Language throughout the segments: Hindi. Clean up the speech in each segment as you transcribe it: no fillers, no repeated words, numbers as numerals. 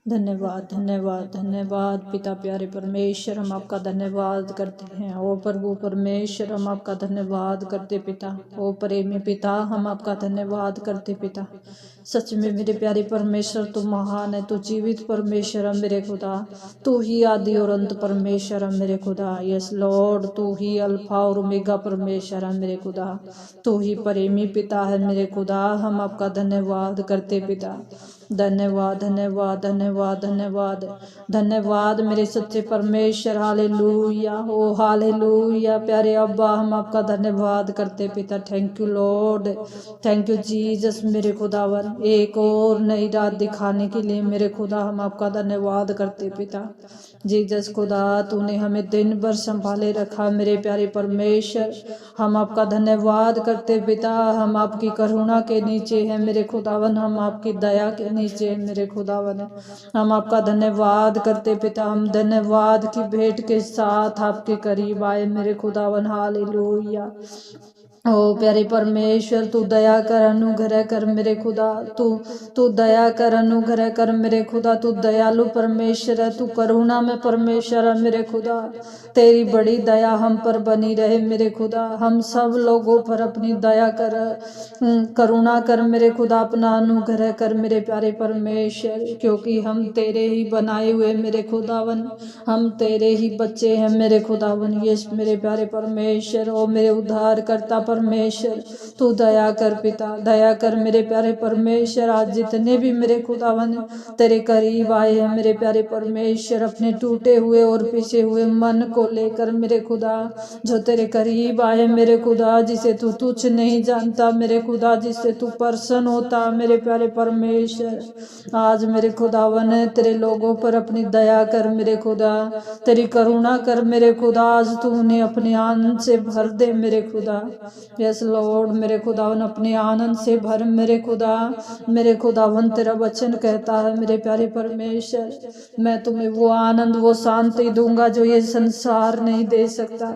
धन्यवाद धन्यवाद धन्यवाद पिता प्यारे परमेश्वर, हम आपका धन्यवाद करते हैं। ओ प्रभु परमेश्वर, हम आपका धन्यवाद करते पिता। ओ प्रेमी पिता, हम आपका धन्यवाद करते पिता। सच में मेरे प्यारे परमेश्वर, तू महान है, तू जीवित परमेश्वर है मेरे खुदा। तू ही आदि और अंत परमेश्वर है मेरे खुदा। यस लॉर्ड, तू ही अल्फा और ओमेगा परमेश्वर है मेरे खुदा। तू ही प्रेमी पिता है मेरे खुदा। हम आपका धन्यवाद करते पिता। धन्यवाद धन्यवाद धन्यवाद धन्यवाद धन्यवाद मेरे सच्चे परमेश्वर। हालेलुया, ओ हालेलुया प्यारे अब्बा, हम आपका धन्यवाद करते पिता। Thank you Lord, thank you Jesus मेरे खुदावन, एक और नई रात दिखाने के लिए मेरे खुदा हम आपका धन्यवाद करते पिता। जीसस खुदा, तूने हमें दिन भर संभाले रखा मेरे प्यारे परमेश्वर। हम आपका धन्यवाद करते पिता। हम आपकी करुणा के नीचे हैं मेरे खुदावन, हम आपकी दया के नीचे हैं मेरे खुदावन। हम आपका धन्यवाद करते पिता। हम धन्यवाद की भेंट के साथ आपके करीब आए मेरे खुदावन। हालेलुया, ओ प्यारे परमेश्वर, तू दया कर, अनुग्रह कर मेरे खुदा। तू दया कर, अनुग्रह कर मेरे खुदा। तू दयालु परमेश्वर है, तू करुणा में परमेश्वर है मेरे खुदा। तेरी बड़ी दया हम पर बनी रहे मेरे खुदा। हम सब लोगों पर अपनी दया कर, करुणा कर मेरे खुदा। अपना अनुग्रह कर मेरे प्यारे परमेश्वर, क्योंकि हम तेरे ही बनाए हुए मेरे खुदावन। हम तेरे ही बच्चे हैं मेरे खुदावन। यस मेरे प्यारे परमेश्वर, ओ मेरे उद्धार करता परमेश्वर, तू दया कर पिता। दया कर मेरे प्यारे परमेश्वर। आज जितने भी मेरे खुदावन तेरे करीब आए हैं मेरे प्यारे परमेश्वर, अपने टूटे हुए और पिसे हुए मन को लेकर मेरे खुदा, जो तेरे करीब आए मेरे खुदा, जिसे तू तुच्छ नहीं जानता मेरे खुदा, जिससे तू प्रसन्न होता मेरे प्यारे परमेश्वर। आज मेरे खुदावन तेरे लोगों पर अपनी दया कर मेरे खुदा, तेरी करुणा कर मेरे खुदा। आज तू उन्हें अपने आनंद से भर दे मेरे खुदा। यस लॉर्ड, मेरे खुदावन अपने आनंद से भर मेरे खुदा। मेरे खुदावन तेरा वचन कहता है मेरे प्यारे परमेश्वर, मैं तुम्हें वो आनंद वो शांति दूंगा जो ये संसार नहीं दे सकता।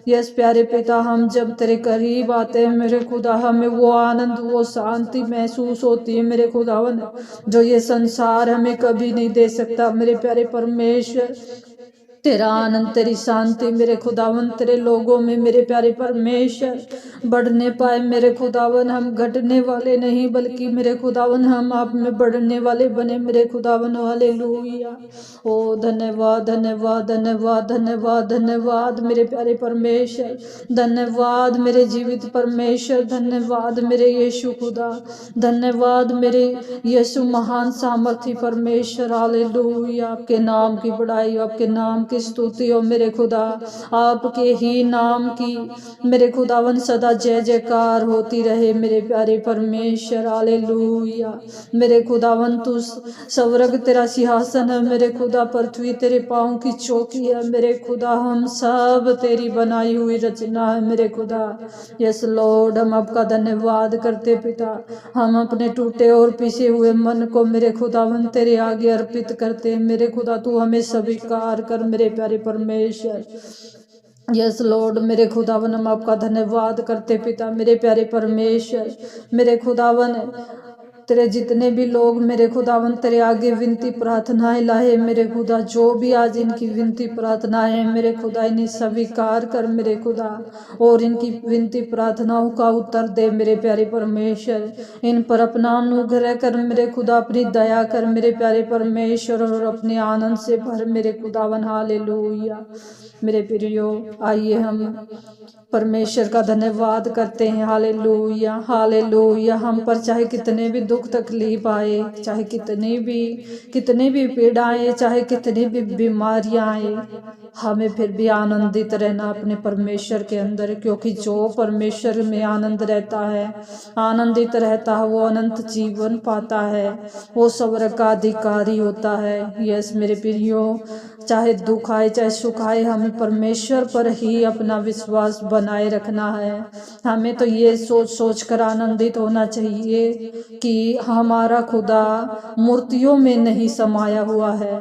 यस प्यारे पिता, हम जब तेरे करीब आते हैं मेरे खुदा, हमें वो आनंद वो शांति महसूस होती है मेरे खुदावन, जो ये संसार हमें कभी नहीं दे सकता मेरे प्यारे परमेश्वर। तेरा आनंद तेरी शांति मेरे खुदावन तेरे लोगों में मेरे प्यारे परमेश्वर बढ़ने पाए मेरे खुदावन। हम घटने वाले नहीं बल्कि मेरे खुदावन हम आप में बढ़ने वाले बने मेरे खुदावन। हालेलुया, ओ धन्यवाद धन्यवाद धन्यवाद धन्यवाद धन्यवाद मेरे प्यारे परमेश्वर। धन्यवाद मेरे जीवित परमेश्वर। धन्यवाद मेरे यीशु खुदा। धन्यवाद मेरे यीशु महान सामर्थी परमेश्वर। हालेलुया, आपके नाम की बड़ाई, आपके नाम की स्तुति हो मेरे खुदा। आपके ही नाम की मेरे खुदावन सदा जय जयकार होती रहे मेरे प्यारे परमेश्वर। हालेलुया, मेरे खुदावन तू स्वर्ग तेरा सिंहासन है मेरे खुदा, पृथ्वी तेरे पाँव की चौकी है मेरे खुदा। हम सब तेरी बनाई हुई रचना है मेरे खुदा। यस लॉर्ड, हम आपका धन्यवाद करते पिता। हम अपने टूटे और पिसे हुए मन को मेरे खुदावन तेरे आगे अर्पित करते हैं मेरे खुदा। तू हमें स्वीकार कर मेरे प्यारे परमेश्वर। यस लॉर्ड, मेरे खुदावन हम आपका धन्यवाद करते पिता। मेरे प्यारे परमेश्वर, मेरे खुदावन तेरे जितने भी लोग मेरे खुदावन तेरे आगे विनती प्रार्थनाएं लाए मेरे खुदा, जो भी आज इनकी विनती प्रार्थनाएं मेरे खुदा, इन्हें स्वीकार कर मेरे खुदा, और इनकी विनती प्रार्थनाओं का उत्तर दे मेरे प्यारे परमेश्वर। इन पर अपना अनुग्रह कर मेरे खुदा, अपनी दया कर मेरे प्यारे परमेश्वर, और अपने आनंद से भर मेरे खुदावन। हालेलुया, मेरे प्रियो आइए हम परमेश्वर का धन्यवाद करते हैं। हालेलुया हालेलुया, हम पर चाहे कितने भी दुख तकलीफ आए, चाहे कितनी भी पीड़ाएं, चाहे कितनी भी बीमारियां आए, हमें फिर भी आनंदित रहना अपने परमेश्वर के अंदर, क्योंकि जो परमेश्वर में आनंद रहता है, आनंदित रहता है, वो अनंत जीवन पाता है, वो स्वर्ग का अधिकारी होता है। यस मेरे प्रियो, चाहे दुख आए चाहे सुख आए, हमें परमेश्वर पर ही अपना विश्वास बनाए रखना है। हमें तो ये सोच सोच कर आनंदित होना चाहिए कि हमारा खुदा मूर्तियों में नहीं समाया हुआ है,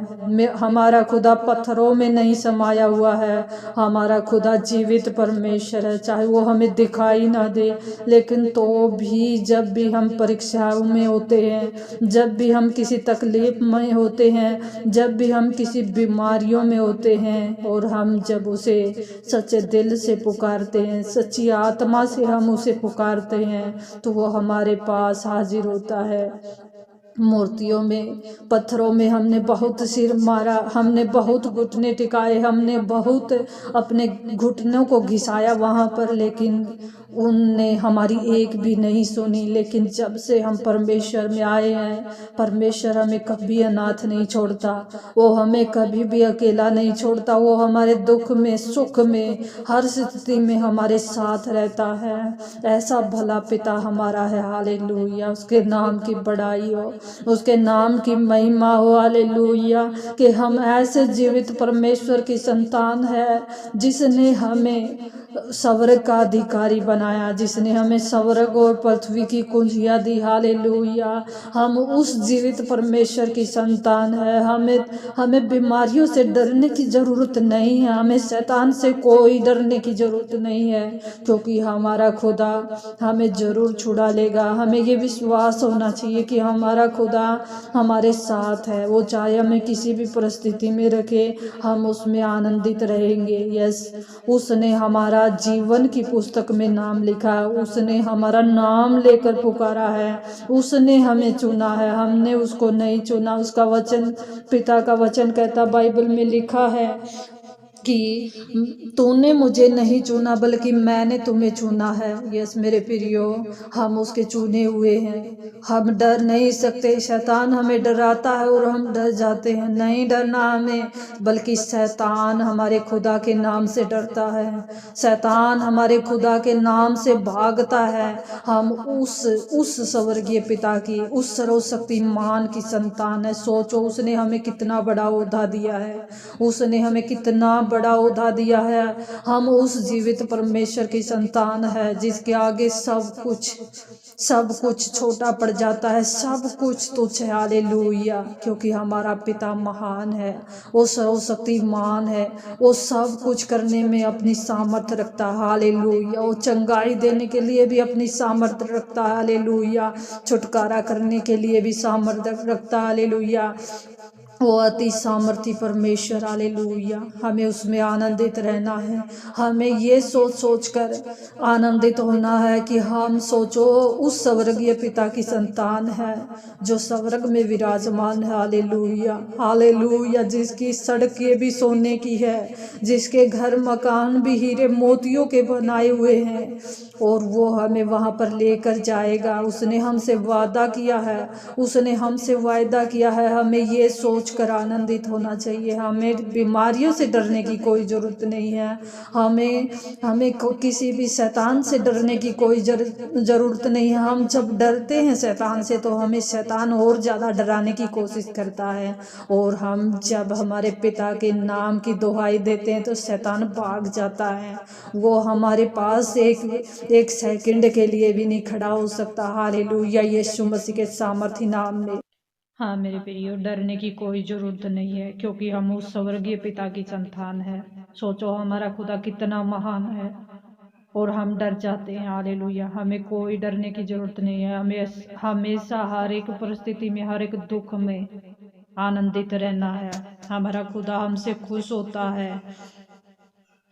हमारा खुदा पत्थरों में नहीं समाया हुआ है, हमारा खुदा जीवित परमेश्वर है। चाहे वो हमें दिखाई ना दे, लेकिन तो भी जब भी हम परीक्षाओं में होते हैं, जब भी हम किसी तकलीफ में होते हैं, जब भी हम किसी बीमारियों में होते हैं, और हम जब उसे सच्चे दिल से पुकारते हैं, सच्ची आत्मा से हम उसे पुकारते हैं, तो वो हमारे पास हाजिर होता है। मूर्तियों में, पत्थरों में हमने बहुत सिर मारा, हमने बहुत घुटने टिकाए, हमने बहुत अपने घुटनों को घिसाया वहाँ पर, लेकिन उनने हमारी एक भी नहीं सुनी। लेकिन जब से हम परमेश्वर में आए हैं, परमेश्वर हमें कभी अनाथ नहीं छोड़ता, वो हमें कभी भी अकेला नहीं छोड़ता, वो हमारे दुख में, सुख में, हर स्थिति में हमारे साथ रहता है। ऐसा भला पिता हमारा है, हालेलुया। उसके नाम की बड़ाई हो, उसके नाम की महिमा हो, हालेलुया। कि हम ऐसे जीवित परमेश्वर की संतान है, जिसने हमें स्वर्ग का अधिकारी बनाया, जिसने हमें स्वर्ग और पृथ्वी की कुंजियां दी, हालेलुया। हम उस जीवित परमेश्वर की संतान है। हमें बीमारियों से डरने की जरूरत नहीं है, हमें शैतान से कोई डरने की जरूरत नहीं है, क्योंकि हमारा खुदा हमें जरूर छुड़ा लेगा। हमें ये विश्वास होना चाहिए कि हमारा खुदा हमारे साथ है, वो चाहे हमें किसी भी परिस्थिति में रखे, हम उसमें आनंदित रहेंगे। यस, उसने हमारा जीवन की पुस्तक में नाम लिखा है, उसने हमारा नाम लेकर पुकारा है, उसने हमें चुना है, हमने उसको नहीं चुना। उसका वचन, पिता का वचन कहता, बाइबल में लिखा है कि तूने मुझे नहीं चुना बल्कि मैंने तुम्हें चुना है। यस मेरे प्रियो, हम उसके चुने हुए हैं, हम डर नहीं सकते। शैतान हमें डराता है और हम डर जाते हैं, नहीं डरना हमें, बल्कि शैतान हमारे खुदा के नाम से डरता है, शैतान हमारे खुदा के नाम से भागता है। हम उस स्वर्गीय पिता की, उस सर्वशक्तिमान की संतान है। सोचो, उसने हमें कितना बड़ा ओहदा दिया है, उसने हमें कितना बड़ा ओहदा दिया है। हम उस जीवित परमेश्वर की संतान है, जिसके आगे सब कुछ छोटा पड़ जाता है, सब कुछ तुच्छ है, हालेलुया। क्योंकि हमारा पिता महान है, वो सर्वशक्तिमान है, वो सब कुछ करने में अपनी सामर्थ्य रखता है, हालेलुया। वो चंगाई देने के लिए भी अपनी सामर्थ्य रखता है, हालेलुया। छुटकारा करने के लिए भी सामर्थ्य रखता है, हालेलुया। वो अति सामर्थी परमेश्वर, हालेलुया। हमें उसमें आनंदित रहना है, हमें ये सोच कर आनंदित होना है कि हम सोचो उस स्वर्गीय पिता की संतान है, जो स्वर्ग में विराजमान है, हालेलुया, हालेलुया। जिसकी सड़कें भी सोने की है, जिसके घर मकान भी हीरे मोतियों के बनाए हुए हैं, और वो हमें वहाँ पर लेकर जाएगा। उसने हमसे वादा किया है, उसने हमसे वायदा किया है। हमें ये सोच कर आनंदित होना चाहिए, हमें बीमारियों से डरने की कोई ज़रूरत नहीं है, हमें किसी भी शैतान से डरने की कोई ज़रूरत नहीं है। हम जब डरते हैं शैतान से, तो हमें शैतान और ज़्यादा डराने की कोशिश करता है, और हम जब हमारे पिता के नाम की दुहाई देते हैं, तो शैतान भाग जाता है। वो हमारे पास एक सेकंड के लिए भी नहीं खड़ा हो सकता, हालेलुया, यीशु मसीह के सामर्थी नाम में। हाँ मेरे प्रियो, डरने की कोई ज़रूरत नहीं है, क्योंकि हम उस स्वर्गीय पिता की संतान है। सोचो हमारा खुदा कितना महान है, और हम डर जाते हैं, हालेलुया। हमें कोई डरने की ज़रूरत नहीं है, हमें हमेशा हर एक परिस्थिति में, हर एक दुख में आनंदित रहना है। हमारा खुदा हमसे खुश होता है,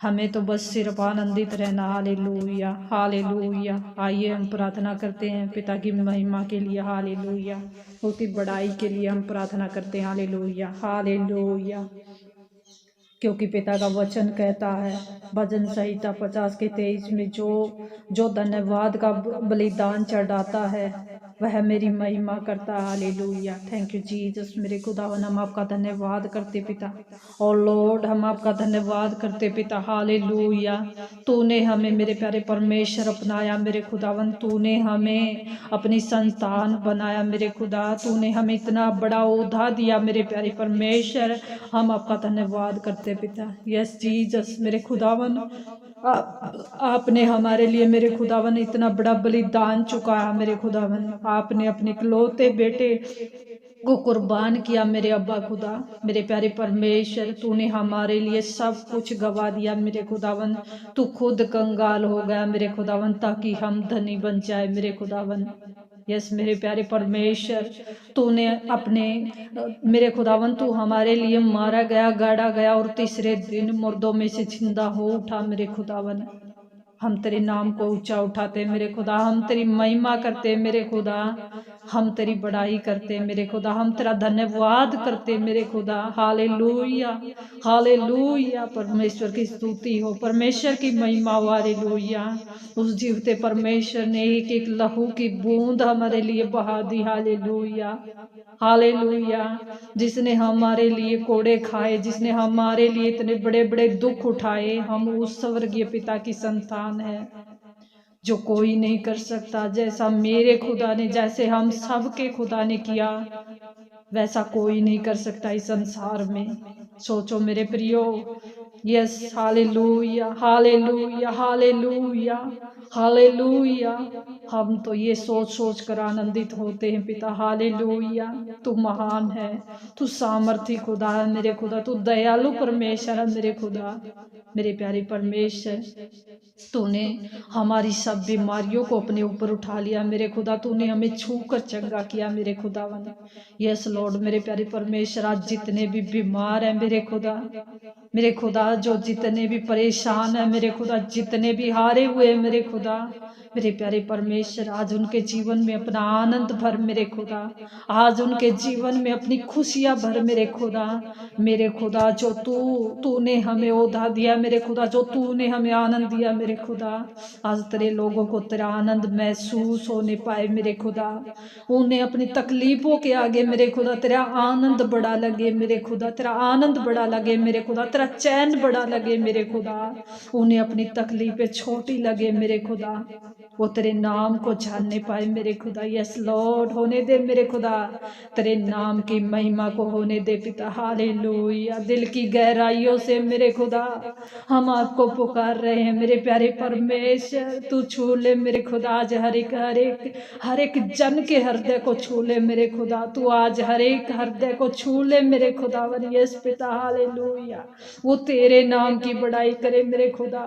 हमें तो बस सिर्फ आनंदित रहना, हालेलुया, हालेलुया। आइए हम प्रार्थना करते हैं पिता की महिमा के लिए, हालेलुया, उसकी बड़ाई के लिए हम प्रार्थना करते हैं, हालेलुया, हालेलुया। क्योंकि पिता का वचन कहता है, भजन संहिता 50 के 23 में, जो धन्यवाद का बलिदान चढ़ाता है, वह मेरी महिमा करता। हालेलुया। Thank you Jesus. मेरे खुदावन हम आपका धन्यवाद करते पिता। और लॉर्ड हम आपका धन्यवाद करते पिता। हालेलुया। तूने हमें मेरे प्यारे परमेश्वर अपनाया मेरे खुदावन। तूने हमें अपनी संतान बनाया मेरे खुदा। तूने हमें इतना बड़ा ओहदा दिया मेरे प्यारे परमेश्वर। हम आपका धन्यवाद करते पिता। Yes Jesus. मेरे खुदावन आपने हमारे लिए मेरे खुदावन इतना बड़ा बलिदान चुकाया मेरे खुदावन। आपने अपने इकलौते बेटे को कुर्बान किया मेरे अब्बा खुदा। मेरे प्यारे परमेश्वर तूने हमारे लिए सब कुछ गवा दिया मेरे खुदावन। तू खुद कंगाल हो गया मेरे खुदावन ताकि हम धनी बन जाए मेरे खुदावन। यस मेरे प्यारे परमेश्वर तूने अपने मेरे खुदावन तू हमारे लिए मारा गया गाड़ा गया और तीसरे दिन मुर्दों में से जिंदा हो उठा मेरे खुदावन। हम तेरे नाम को ऊंचा उठाते मेरे खुदा। हम तेरी महिमा करते मेरे खुदा। हम तेरी बड़ाई करते मेरे खुदा। हम तेरा धन्यवाद करते मेरे खुदा। हालेलुया। हालेलुया। परमेश्वर की स्तुति हो। परमेश्वर की महिमा हो। हालेलुया। उस जीवते परमेश्वर ने एक एक लहू की बूंद हमारे लिए बहा दी। हालेलुया। हालेलुया। जिसने हमारे लिए कोड़े खाए, जिसने हमारे लिए इतने बड़े बड़े दुख उठाए, हम उस स्वर्गीय पिता की संतान है जो कोई नहीं कर सकता। जैसा मेरे खुदा ने, जैसे हम सबके खुदा ने किया, वैसा कोई नहीं कर सकता इस संसार में। सोचो मेरे प्रियो। Yes. Hallelujah. Hallelujah. Hallelujah. Hallelujah. हम तो ये सोच सोच कर आनंदित होते हैं पिता। हालेलुया। तू महान है। तू सामर्थी खुदा है मेरे खुदा। तू दयालु परमेश्वर है मेरे खुदा। मेरे प्यारे परमेश्वर तूने हमारी सब बीमारियों को अपने ऊपर उठा लिया मेरे खुदा। तूने हमें छू कर चंगा किया मेरे खुदावन। Yes Lord. मेरे प्यारे परमेश्वर आज जितने भी बीमार हैं मेरे खुदा जो जितने भी परेशान है मेरे खुदा, जितने भी हारे हुए हैं मेरे खुदा, मेरे प्यारे परमेश्वर आज उनके जीवन में अपना आनंद भर मेरे खुदा। आज उनके जीवन में अपनी खुशियां भर मेरे खुदा। मेरे खुदा जो तूने हमें ओधा दिया मेरे खुदा, जो तूने हमें आनंद दिया मेरे खुदा, आज तेरे लोगों को तेरा आनंद महसूस होने पाए मेरे खुदा। उन्हें अपनी तकलीफों के आगे मेरे खुदा तेरा आनंद बड़ा लगे मेरे खुदा। तेरा आनंद बड़ा लगे मेरे खुदा। तेरा चैन बड़ा लगे मेरे खुदा। उन्हें अपनी तकलीफें छोटी लगे मेरे खुदा। वो तेरे नाम को जानने पाए मेरे खुदा। Yes Lord. होने दे मेरे खुदा। तेरे नाम की महिमा को होने दे पिता। हालेलुया। दिल की गहराइयों से मेरे खुदा हम आपको पुकार रहे हैं मेरे प्यारे परमेश्वर। तू छू ले मेरे खुदा। आज हर एक जन के हृदय को छू ले मेरे खुदा। तू आज हर एक हृदय को छू ले मेरे खुदा। यस पिता। हालेलुया। वो तेरे नाम की बड़ाई करे मेरे खुदा।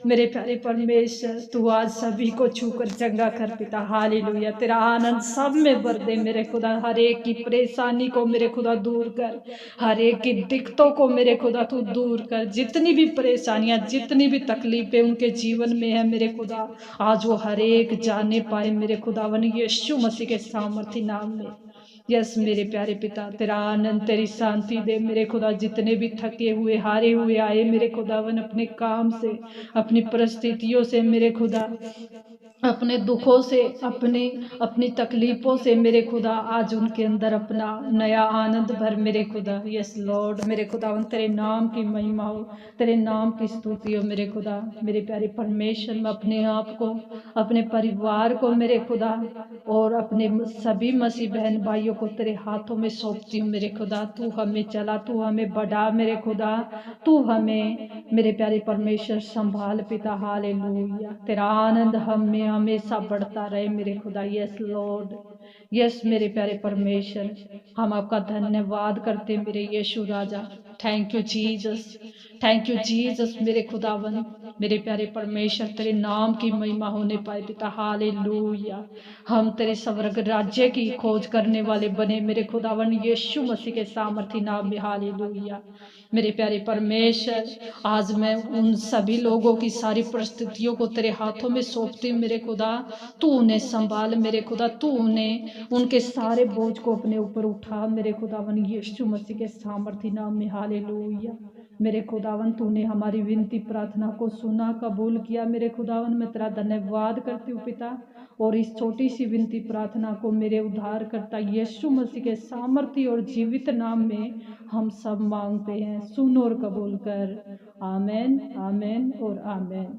मेरे प्यारे परमेश्वर तू आज सभी को छू कर चंगा कर पिता। हालेलुया। तेरा आनंद सब में भर दे मेरे खुदा। हर एक की परेशानी को मेरे खुदा दूर कर। हर एक की दिक्कतों को मेरे खुदा तू दूर कर। जितनी भी परेशानियां, जितनी भी तकलीफें उनके जीवन में है मेरे खुदा, आज वो हर एक जाने पाए मेरे खुदावन यीशु मसीह के सामर्थी नाम में। यस मेरे प्यारे पिता तेरा आनंद तेरी शांति दे मेरे खुदा। जितने भी थके हुए हारे हुए आए मेरे खुदावन अपने काम से, अपनी परिस्थितियों से मेरे खुदा, अपने दुखों से, अपनी तकलीफों से मेरे खुदा, आज उनके अंदर अपना नया आनंद भर मेरे खुदा। Yes Lord. मेरे खुदावन तेरे नाम की महिमा हो, तेरे नाम की स्तुति हो मेरे खुदा। मेरे प्यारे परमेश्वर मैं अपने आप को, अपने परिवार को मेरे खुदा और अपने सभी मसीह बहन भाइयों को तेरे हाथों में सौंपती हूँ मेरे खुदा। तू हमें चला, तू हमें बढ़ा मेरे खुदा। तू हमें मेरे प्यारे परमेश्वर संभाल पिता। हालेलुया। तेरा आनंद हमें हमेशा बढ़ता रहे मेरे खुदा। Yes Lord. यस मेरे प्यारे परमेश्वर हम आपका धन्यवाद करते मेरे यीशु राजा। Thank you Jesus. Thank you Jesus मेरे खुदावन। मेरे प्यारे परमेश्वर तेरे नाम की महिमा होने पाए पिता। हालेलुया। हम तेरे स्वर्ग राज्य की खोज करने वाले बने मेरे खुदावन यीशु मसीह के सामर्थी नाम में। हालेलुया। मेरे प्यारे परमेश्वर आज मैं उन सभी लोगों की सारी परिस्थितियों को तेरे हाथों में सौंपती हूँ मेरे खुदा। तू उन्हें संभाल मेरे खुदा। तू उन्हें उनके सारे बोझ को अपने ऊपर उठा मेरे खुदावन यीशु मसीह के सामर्थी नाम में। हालेलुया। मेरे खुदावन तूने हमारी विनती प्रार्थना को सुना, कबूल किया। मेरे खुदावन मैं तेरा धन्यवाद करती हूँ पिता, और इस छोटी सी विनती प्रार्थना को मेरे उद्धारकर्ता यीशु मसीह के सामर्थ्य और जीवित नाम में हम सब मांगते हैं। सुन और कबूल कर। आमेन, आमेन और आमेन।